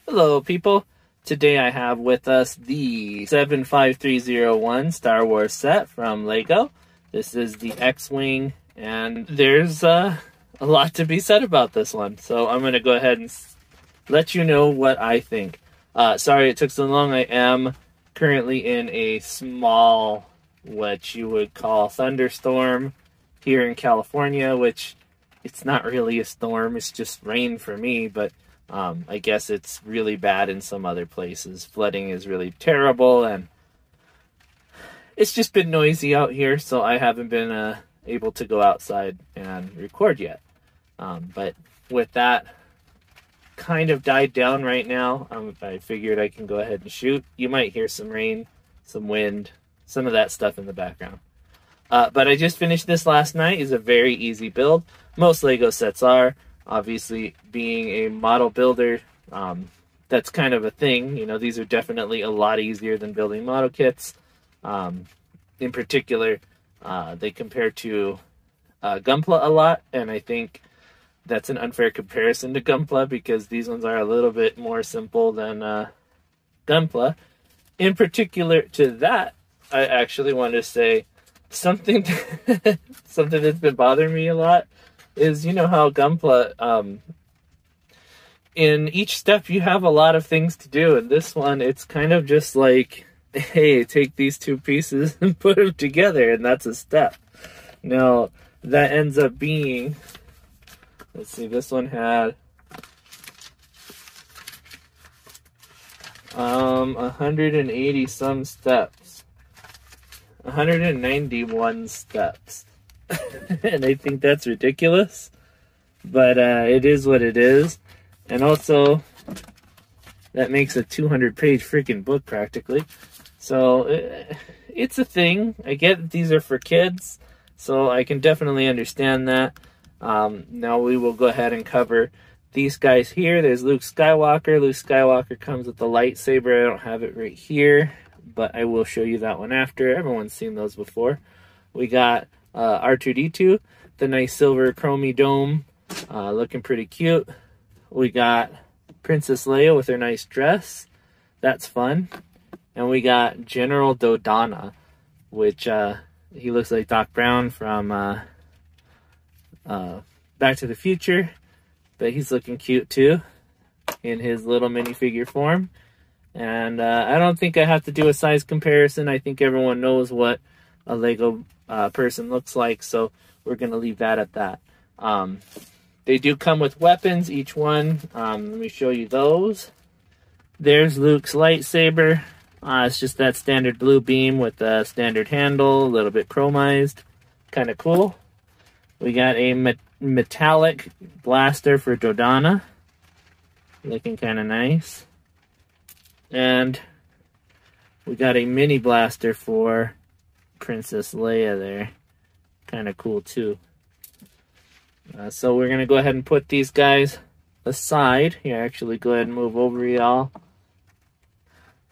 Hello, people. Today I have with us the 75301 Star Wars set from LEGO. This is the X-Wing, and there's a lot to be said about this one. So I'm going to go ahead and let you know what I think. Sorry it took so long. I am currently in a small, what you would call thunderstorm here in California, which it's not really a storm. It's just rain for me, but I guess it's really bad in some other places. Flooding is really terrible, and it's just been noisy out here, so I haven't been able to go outside and record yet. But with that kind of died down right now, I figured I can go ahead and shoot. You might hear some rain, some wind, some of that stuff in the background. But I just finished this last night. It's a very easy build. Most LEGO sets are. Obviously, being a model builder, that's kind of a thing. You know, these are definitely a lot easier than building model kits. In particular, they compare to Gunpla a lot, and I think that's an unfair comparison to Gunpla because these ones are a little bit more simple than Gunpla. In particular to that, I actually want to say something something that's been bothering me a lot is, you know how Gunpla, in each step you have a lot of things to do, and this one it's kind of just like, hey, take these two pieces and put them together, and that's a step. Now that ends up being, let's see, this one had 180 some steps, 191 steps. And I think that's ridiculous, but it is what it is. And also, that makes a 200-page freaking book practically. So it's a thing. I get that these are for kids, so I can definitely understand that. Now we will go ahead and cover these guys here. There's Luke Skywalker. Luke Skywalker comes with the lightsaber. I don't have it right here, but I will show you that one after. Everyone's seen those before. We got R2-D2, the nice silver chromey dome, looking pretty cute. We got Princess Leia with her nice dress. That's fun. And we got General Dodonna, which he looks like Doc Brown from Back to the Future, but he's looking cute too in his little minifigure form. And I don't think I have to do a size comparison. I think everyone knows what a LEGO person looks like, so we're going to leave that at that. They do come with weapons, each one. Let me show you those. There's Luke's lightsaber. It's just that standard blue beam with a standard handle, a little bit chromized. Kind of cool. We got a metallic blaster for Dodonna. Looking kind of nice. And we got a mini blaster for Princess Leia there. Kind of cool too. So we're going to go ahead and put these guys aside. Here, actually go ahead and move over y'all.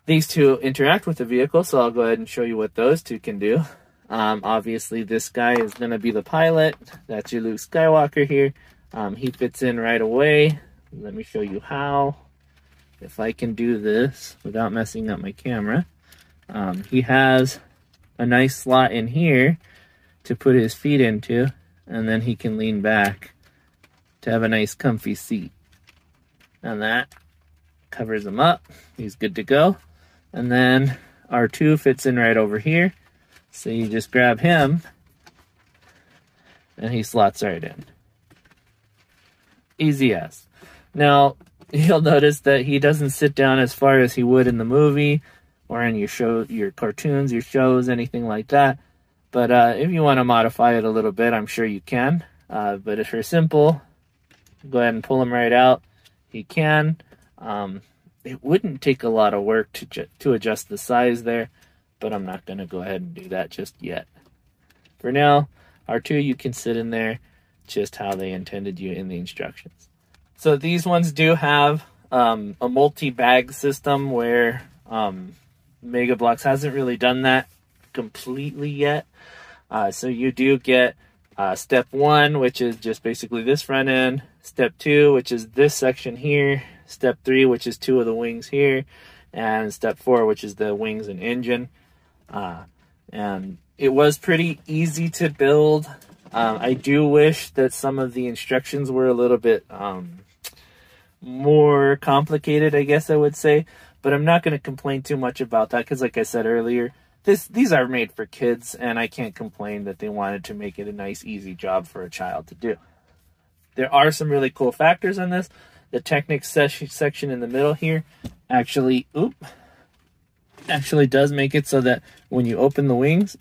These two interact with the vehicle, so I'll go ahead and show you what those two can do. Obviously this guy is going to be the pilot. That's your Luke Skywalker here. He fits in right away. Let me show you how. If I can do this without messing up my camera. He has a nice slot in here to put his feet into, and then he can lean back to have a nice comfy seat. And that covers him up. He's good to go. And then R2 fits in right over here. So you just grab him and he slots right in. Easy as. Now, you'll notice that he doesn't sit down as far as he would in the movie or in your show, your cartoons, your shows, anything like that. But if you want to modify it a little bit, I'm sure you can. But if you're simple, go ahead and pull him right out. He can. It wouldn't take a lot of work to adjust the size there, but I'm not going to go ahead and do that just yet. For now, R2, you can sit in there just how they intended you in the instructions. So these ones do have a multi-bag system where Mega Bloks hasn't really done that completely yet. So you do get step 1, which is just basically this front end. Step 2, which is this section here. step 3, which is 2 of the wings here, and step 4, which is the wings and engine. And it was pretty easy to build. I do wish that some of the instructions were a little bit more complicated, I guess I would say, but I'm not going to complain too much about that, because like I said earlier, these are made for kids, and I can't complain that they wanted to make it a nice, easy job for a child to do. There are some really cool factors on this. The Technics section in the middle here actually does make it so that when you open the wings,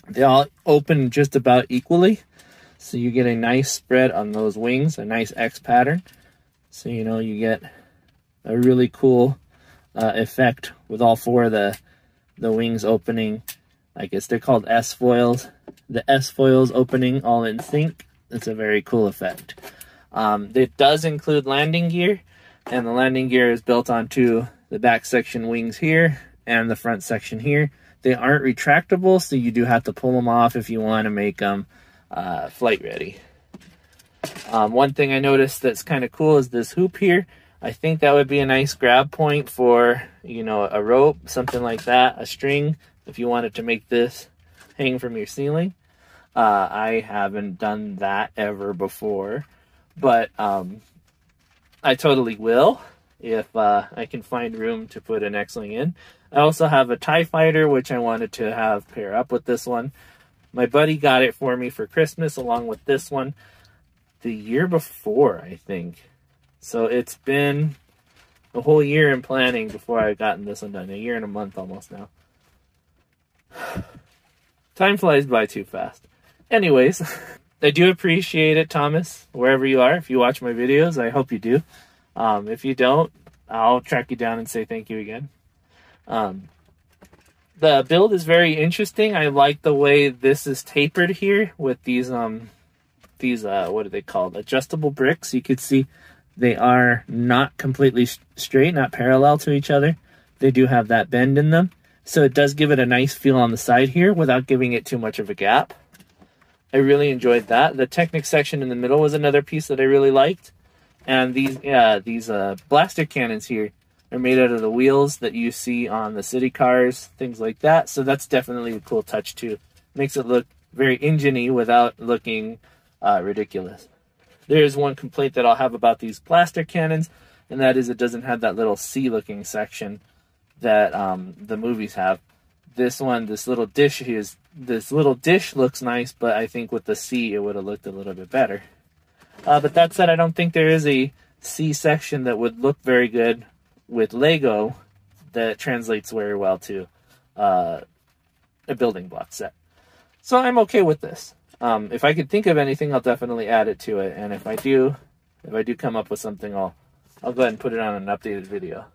they all open just about equally. So you get a nice spread on those wings, a nice X pattern. So, you know, you get a really cool effect with all 4 of the wings opening. I guess they're called S-foils. The S-foils opening all in sync. It's a very cool effect. It does include landing gear, and the landing gear is built onto the back section wings here and the front section here. They aren't retractable, so you do have to pull them off if you want to make them flight ready. One thing I noticed that's kind of cool is this hoop here. I think that would be a nice grab point for, you know, a rope, something like that, a string, if you wanted to make this hang from your ceiling. I haven't done that ever before, but I totally will if I can find room to put an X-Wing in. I also have a TIE Fighter, which I wanted to have pair up with this one. My buddy got it for me for Christmas along with this one the year before, I think. So it's been a whole year in planning before I've gotten this one done. A year and a month almost now. Time flies by too fast. Anyways, I do appreciate it, Thomas, wherever you are. If you watch my videos, I hope you do. If you don't, I'll track you down and say thank you again. The build is very interesting. I like the way this is tapered here with these what are they called? Adjustable bricks. You could see they are not completely straight, not parallel to each other. They do have that bend in them. So it does give it a nice feel on the side here without giving it too much of a gap. I really enjoyed that. The Technics section in the middle was another piece that I really liked. And these blaster cannons here are made out of the wheels that you see on the city cars, things like that. So that's definitely a cool touch too. Makes it look very engine-y without looking ridiculous. There's one complaint that I'll have about these blaster cannons, and that is it doesn't have that little C-looking section that the movies have. This one, this little dish looks nice, but I think with the C it would have looked a little bit better. But that said, I don't think there is a C section that would look very good with Lego that translates very well to a building block set. So I'm okay with this. If I could think of anything, I'll definitely add it to it. And if I do come up with something, I'll go ahead and put it on an updated video.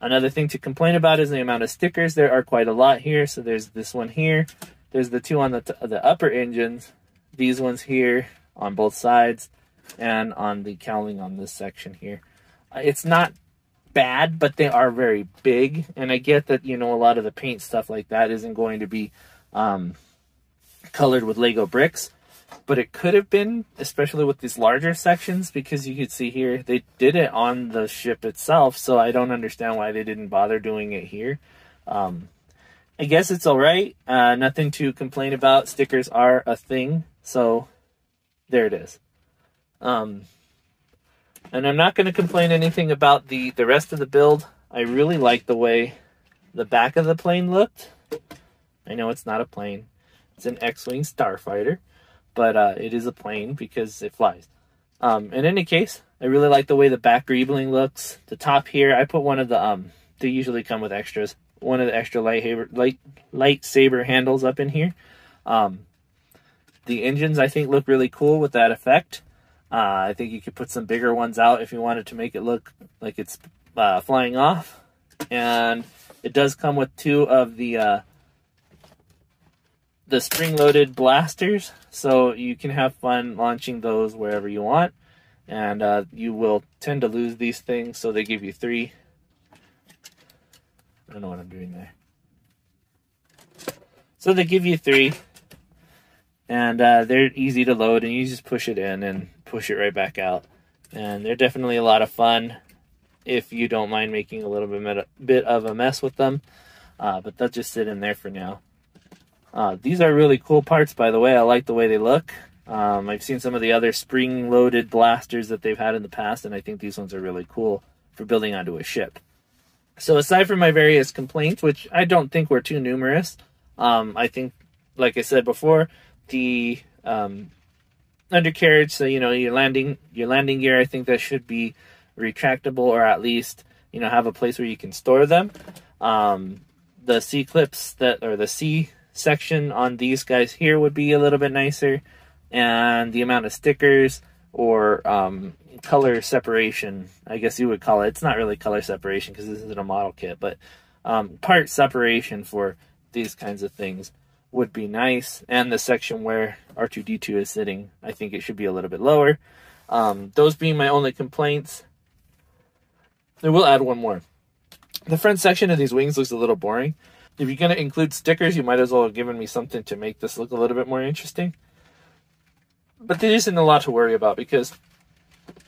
Another thing to complain about is the amount of stickers. There are quite a lot here. So there's this one here. There's the 2 on the upper engines. These ones here on both sides, and on the cowling on this section here. It's not bad, but they are very big. And I get that, you know, a lot of the paint stuff like that isn't going to be colored with Lego bricks, but it could have been, especially with these larger sections, because you could see here they did it on the ship itself, so I don't understand why they didn't bother doing it here. I guess it's all right. Nothing to complain about. Stickers are a thing, so there it is. And I'm not going to complain anything about the rest of the build. I really like the way the back of the plane looked. I know it's not a plane. It's an X-Wing starfighter, but it is a plane because it flies. In any case, I really like the way the back greebling looks. The top here, I put one of the, they usually come with extras, one of the extra lightsaber handles up in here. The engines, I think, look really cool with that effect. I think you could put some bigger ones out if you wanted to make it look like it's flying off. And it does come with 2 of the spring-loaded blasters, so you can have fun launching those wherever you want. And you will tend to lose these things, so they give you 3. I don't know what I'm doing there. So they give you 3, and they're easy to load, and you just push it in and push it right back out. And they're definitely a lot of fun if you don't mind making a little bit of a mess with them. But they'll just sit in there for now. These are really cool parts, by the way. I like the way they look. I've seen some of the other spring-loaded blasters that they've had in the past, and I think these ones are really cool for building onto a ship. So aside from my various complaints, which I don't think were too numerous, I think, like I said before, the undercarriage, so, you know, your landing gear, I think that should be retractable, or at least, you know, have a place where you can store them. The C-clips or the C section on these guys here would be a little bit nicer, and the amount of stickers or color separation, I guess you would call it. It's not really color separation because this isn't a model kit, but part separation for these kinds of things would be nice. And the section where R2-D2 is sitting, I think it should be a little bit lower. Those being my only complaints. I will add one more. The front section of these wings looks a little boring. If you're going to include stickers, you might as well have given me something to make this look a little bit more interesting. But there isn't a lot to worry about because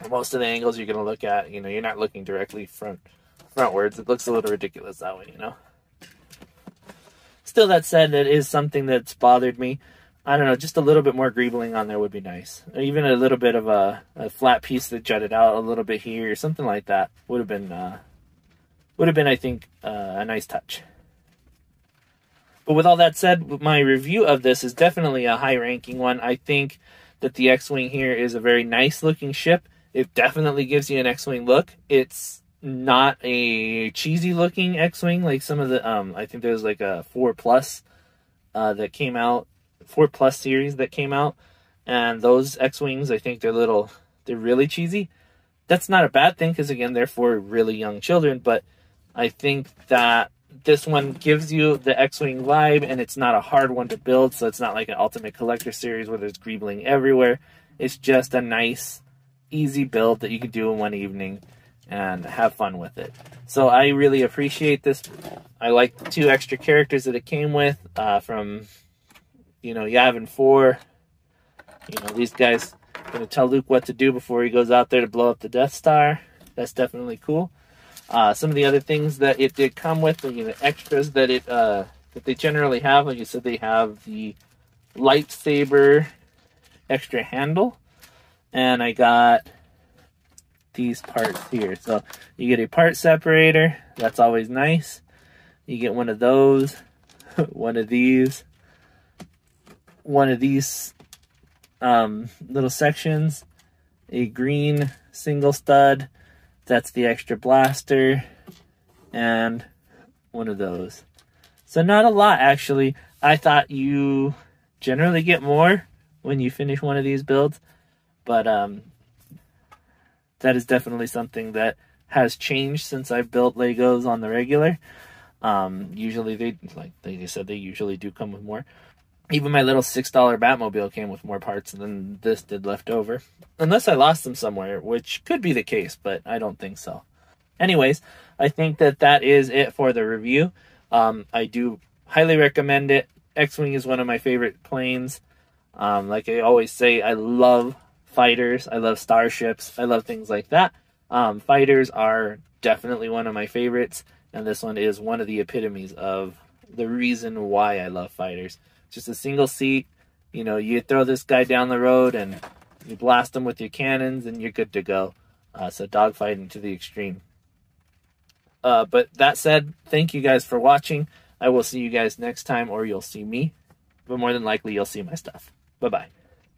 most of the angles you're going to look at, you know, you're not looking directly frontwards. It looks a little ridiculous that way, you know. Still, that said, it is something that's bothered me. I don't know, just a little bit more greebling on there would be nice. Or even a little bit of a flat piece that jutted out a little bit here, or something like that would have been, I think, a nice touch. But with all that said, my review of this is definitely a high-ranking one. I think that the X-Wing here is a very nice-looking ship. It definitely gives you an X-Wing look. It's not a cheesy-looking X-Wing like some of the, I think there was like a 4+ that came out, 4+ series that came out, and those X-Wings, I think they're really cheesy. That's not a bad thing because, again, they're for really young children, but I think that this one gives you the X-Wing vibe, and it's not a hard one to build, so it's not like an Ultimate Collector series where there's greebling everywhere. It's just a nice, easy build that you can do in one evening and have fun with it. So I really appreciate this. I like the 2 extra characters that it came with from, you know, Yavin 4. You know, these guys are going to tell Luke what to do before he goes out there to blow up the Death Star. That's definitely cool. Some of the other things that it did come with, you know, extras that that they generally have, like you said, they have the lightsaber extra handle, and I got these parts here. So you get a part separator. That's always nice. You get one of those, one of these little sections, a green single stud. That's the extra blaster, and one of those. So not a lot, actually. I thought you generally get more when you finish one of these builds, but that is definitely something that has changed since I've built Legos on the regular. Usually they, like you said, they usually do come with more. Even my little $6 Batmobile came with more parts than this did left over. Unless I lost them somewhere, which could be the case, but I don't think so. Anyways, I think that is it for the review. I do highly recommend it. X-Wing is one of my favorite planes. Like I always say, I love fighters. I love starships. I love things like that. Fighters are definitely one of my favorites, and this one is one of the epitomes of the reason why I love fighters. Just a single seat, you know, you throw this guy down the road and you blast him with your cannons and you're good to go. So dogfighting to the extreme. But that said, thank you guys for watching. I will see you guys next time, or you'll see me. But more than likely, you'll see my stuff. Bye-bye.